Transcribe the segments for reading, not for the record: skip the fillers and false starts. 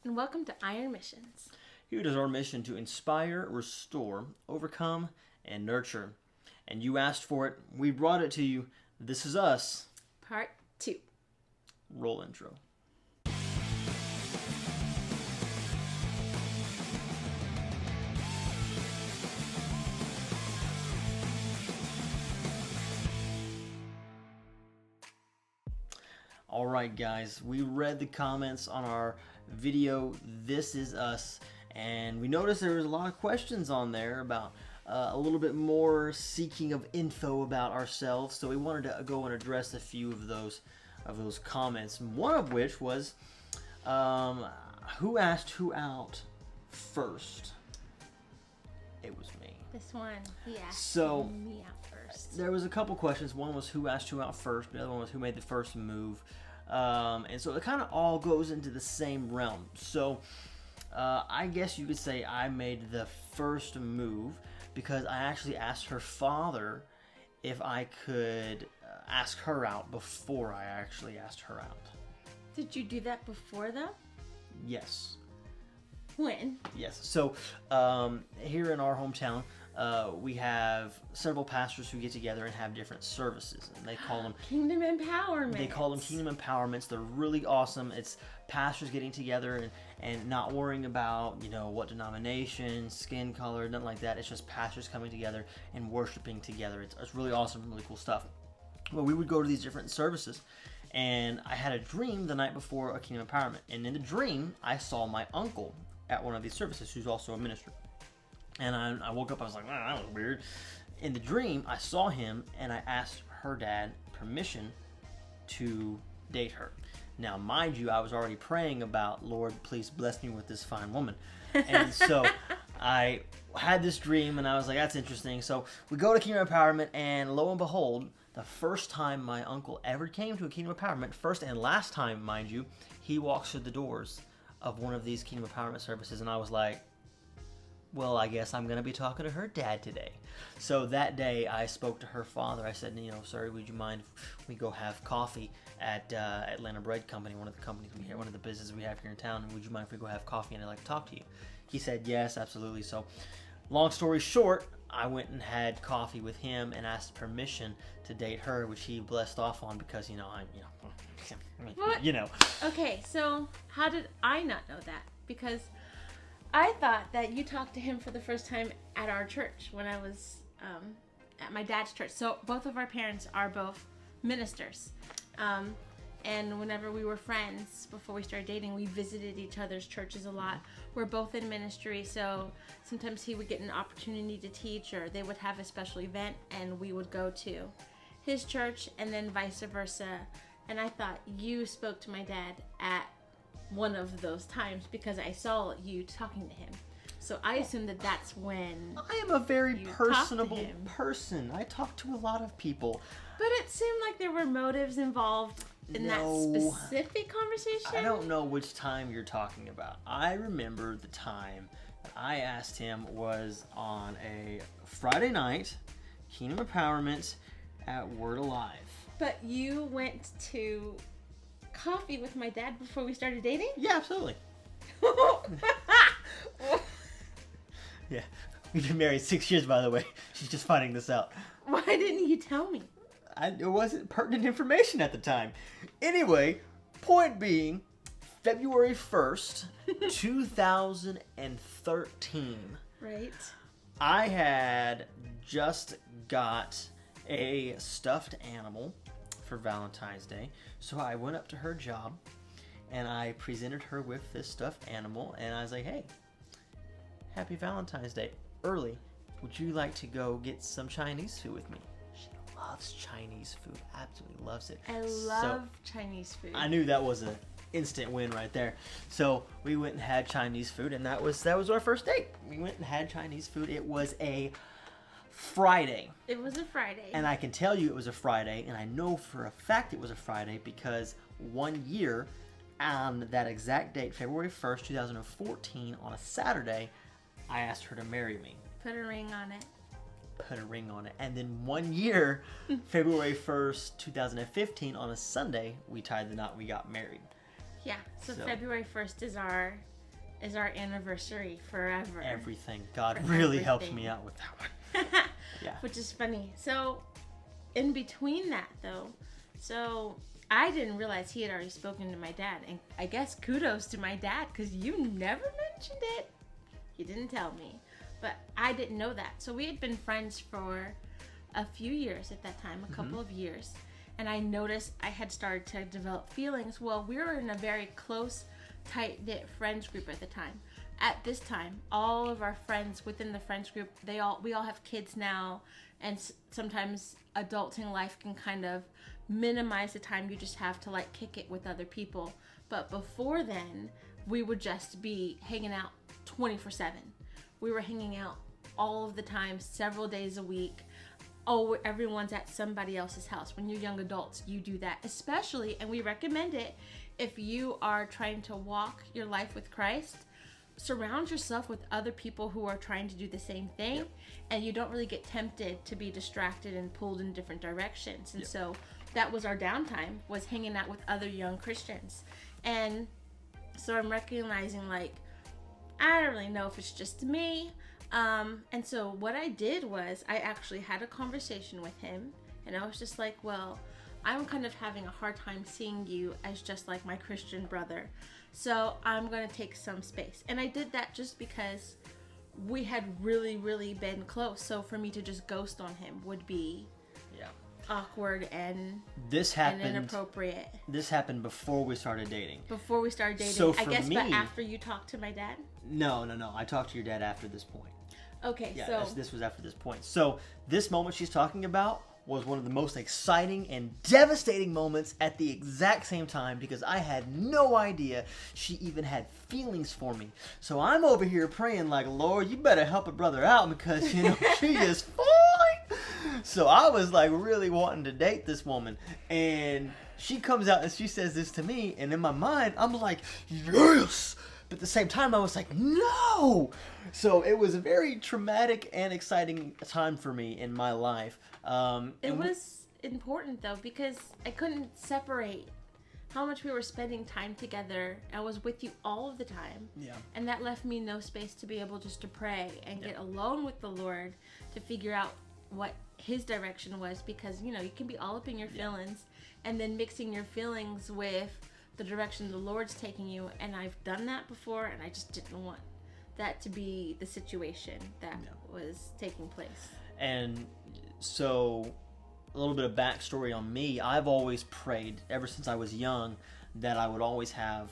and welcome to Iron Missions. Here it is our mission to inspire, restore, overcome, and nurture. And you asked for it. We brought it to you. This is us. Part 2. Roll intro. Alright guys, we read the comments on our video, This Is Us, and we noticed there was a lot of questions on there about a little bit more seeking of info about ourselves, so we wanted to go and address a few of those comments. One of which was, who asked who out first? It was me. This one, he asked me out first. There was a couple questions. One was who asked who out first. The other one was who made the first move. And so it kind of all goes into the same realm. So I guess you could say I made the first move because I actually asked her father if I could ask her out before I actually asked her out. Did you do that before though? Yes. When? Yes. So here in our hometown, we have several pastors who get together and have different services, and they call them Kingdom Empowerment. They call them Kingdom Empowerments. They're really awesome. It's pastors getting together and not worrying about, what denomination, skin color, nothing like that. It's just pastors coming together and worshiping together. It's really awesome, really cool stuff. Well, we would go to these different services, and I had a dream the night before a Kingdom Empowerment, and in the dream, I saw my uncle at one of these services, who's also a minister. And I woke up, I was like, that was weird. In the dream, I saw him, and I asked her dad permission to date her. Now, mind you, I was already praying about, Lord, please bless me with this fine woman. And so I had this dream, and I was like, that's interesting. So we go to Kingdom Empowerment, and lo and behold, the first time my uncle ever came to a Kingdom Empowerment, first and last time, mind you, he walks through the doors of one of these Kingdom Empowerment services, and I was like, well, I guess I'm going to be talking to her dad today. So that day, I spoke to her father. I said, sir, would you mind if we go have coffee at Atlanta Bread Company, one of the companies we have, one of the businesses we have here in town, and would you mind if we go have coffee, and I'd like to talk to you? He said, yes, absolutely. So long story short, I went and had coffee with him and asked permission to date her, which he blessed off on because, What? Okay, so how did I not know that? Because I thought that you talked to him for the first time at our church when I was at my dad's church. So both of our parents are both ministers. And whenever we were friends, before we started dating, we visited each other's churches a lot. We're both in ministry, so sometimes he would get an opportunity to teach, or they would have a special event, and we would go to his church, and then vice versa. And I thought you spoke to my dad at one of those times because I saw you talking to him. So I assumed that that's when I am a very personable him. person. I talk to a lot of people. But it seemed like there were motives involved in that specific conversation. I don't know which time you're talking about. I remember the time that I asked him was on a Friday night, Kingdom Empowerment at Word Alive. But you went to coffee with my dad before we started dating? Yeah, absolutely. Yeah, we've been married 6 years, by the way. She's just finding this out. Why didn't you tell me? It wasn't pertinent information at the time. Anyway, point being, February 1st, 2013. Right. I had just got a stuffed animal for Valentine's Day. So I went up to her job and I presented her with this stuffed animal, and I was like, hey, happy Valentine's Day. Early, would you like to go get some Chinese food with me? She loves Chinese food, absolutely loves it. I love Chinese food. I knew that was an instant win right there. So we went and had Chinese food, and that was our first date. We went and had Chinese food. It was a Friday. It was a Friday. And I can tell you it was a Friday, and I know for a fact it was a Friday because 1 year on that exact date, February 1st, 2014, on a Saturday, I asked her to marry me. Put a ring on it. Put a ring on it. And then 1 year, February 1st, 2015, on a Sunday, we tied the knot and we got married. Yeah, so February 1st is our is our anniversary forever. Everything. God really helped me out with that one. Yeah. Which is funny. So, in between that, though, so I didn't realize he had already spoken to my dad. And I guess kudos to my dad, because you never mentioned it. He didn't tell me. But I didn't know that. So we had been friends for a few years at that time, a couple of years. And I noticed I had started to develop feelings. Well, we were in a very close, tight-knit friends group at the time. At this time, all of our friends within the friends group, we all have kids now, and sometimes adulting life can kind of minimize the time you just have to like kick it with other people. But before then, we would just be hanging out 24/7. We were hanging out all of the time, several days a week. Oh, everyone's at somebody else's house. When you're young adults, you do that. Especially, and we recommend it, if you are trying to walk your life with Christ, surround yourself with other people who are trying to do the same thing, and you don't really get tempted to be distracted and pulled in different directions. And so that was our downtime, was hanging out with other young Christians. And so I'm recognizing, like, I don't really know if it's just me. And so what I did was I actually had a conversation with him, and I was just like, well, I'm kind of having a hard time seeing you as just like my Christian brother. So I'm going to take some space. And I did that just because we had really, really been close. So for me to just ghost on him would be awkward and inappropriate. This happened before we started dating. Before we started dating. So I guess, but after you talked to my dad? No. I talked to your dad after this point. Okay, yeah, so... this was after this point. So this moment she's talking about was one of the most exciting and devastating moments at the exact same time, because I had no idea she even had feelings for me. So I'm over here praying like, Lord, you better help a brother out, because, you know, she is fine. So I was like really wanting to date this woman, and she comes out and she says this to me, and in my mind I'm like, yes. But at the same time, I was like, no! So it was a very traumatic and exciting time for me in my life. It was important, though, because I couldn't separate how much we were spending time together. I was with you all of the time. Yeah. And that left me no space to be able just to pray and get alone with the Lord to figure out what his direction was. Because, you know, you can be all up in your feelings and then mixing your feelings with the direction the Lord's taking you, and I've done that before, and I just didn't want that to be the situation that was taking place. And so, a little bit of backstory on me. I've always prayed, ever since I was young, that I would always have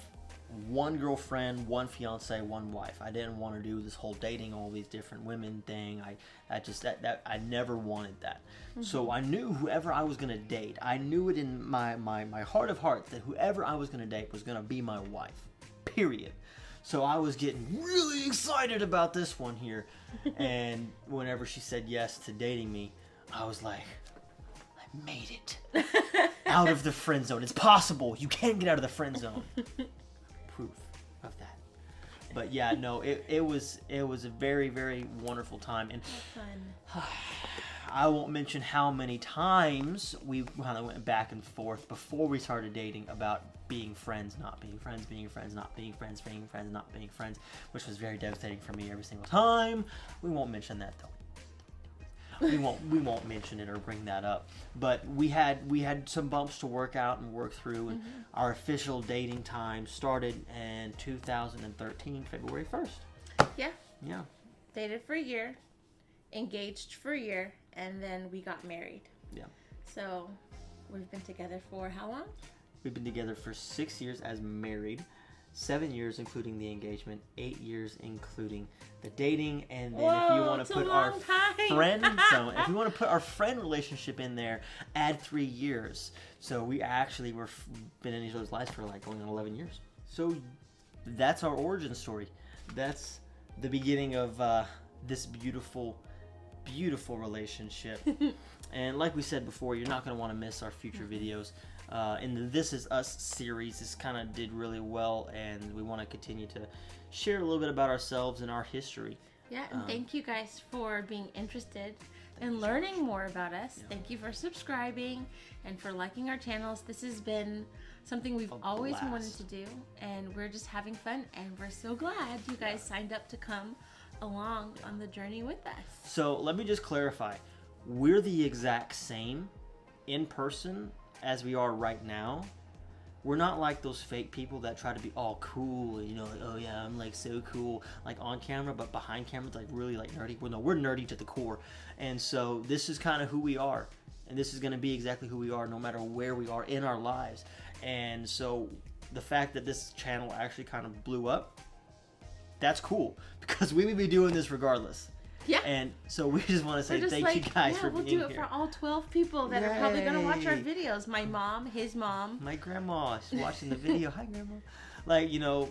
one girlfriend, one fiance, one wife. I didn't want to do this whole dating all these different women thing. I never wanted that. Mm-hmm. So I knew whoever I was going to date, I knew it in my heart of hearts that whoever I was going to date was going to be my wife. Period. So I was getting really excited about this one here. And whenever she said yes to dating me, I was like, I made it. Out of the friend zone. It's possible. You can get out of the friend zone. Proof of that. But yeah, no, it was a very, very wonderful time. And fun. I won't mention how many times we kind of went back and forth before we started dating about being friends, not being friends, being friends, not being friends, being friends, not being friends, which was very devastating for me every single time. We won't mention that though. We won't mention it or bring that up. But we had some bumps to work out and work through, and our official dating time started in 2013, February 1st. Yeah. Yeah. Dated for a year, engaged for a year, and then we got married. Yeah. So we've been together for how long? We've been together for 6 years as married, 7 years including the engagement, 8 years including the dating, and then if you want to put our friend zone, if you want to put our friend relationship in there, add 3 years. So we actually been in each other's lives for like going on 11 years. So that's our origin story. That's the beginning of this beautiful, beautiful relationship. And like we said before, you're not going to want to miss our future videos. In the This Is Us series, this kind of did really well, and we want to continue to share a little bit about ourselves and our history. Yeah, and thank you guys for being interested. and learning more about us. Yeah. Thank you for subscribing and for liking our channels. This has been something we've always blast. wanted to do, and we're just having fun, and we're so glad you guys signed up to come along on the journey with us. So let me just clarify. We're the exact same in person as we are right now. We're not like those fake people that try to be all cool, you know, like, oh yeah, I'm like so cool, like on camera, but behind camera, it's like really like nerdy. Well, no, we're nerdy to the core. And so this is kind of who we are. And this is going to be exactly who we are no matter where we are in our lives. And so the fact that this channel actually kind of blew up, that's cool, because we would be doing this regardless. Yeah. And so we just want to say thank you guys for being here. We'll do it for all 12 people that are probably going to watch our videos. My mom, his mom. My grandma, she's watching the video. Hi, Grandma. Like, you know,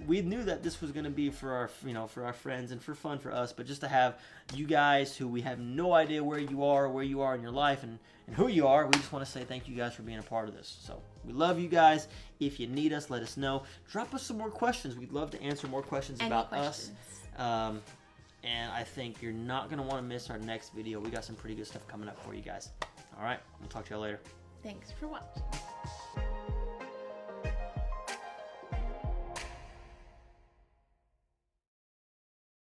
we knew that this was going to be for our, you know, for our friends and for fun for us, but just to have you guys who we have no idea where you are in your life and who you are, we just want to say thank you guys for being a part of this. So we love you guys. If you need us, let us know. Drop us some more questions. We'd love to answer more questions about us. And I think you're not going to want to miss our next video. We got some pretty good stuff coming up for you guys. All right. We'll talk to y'all later. Thanks for watching.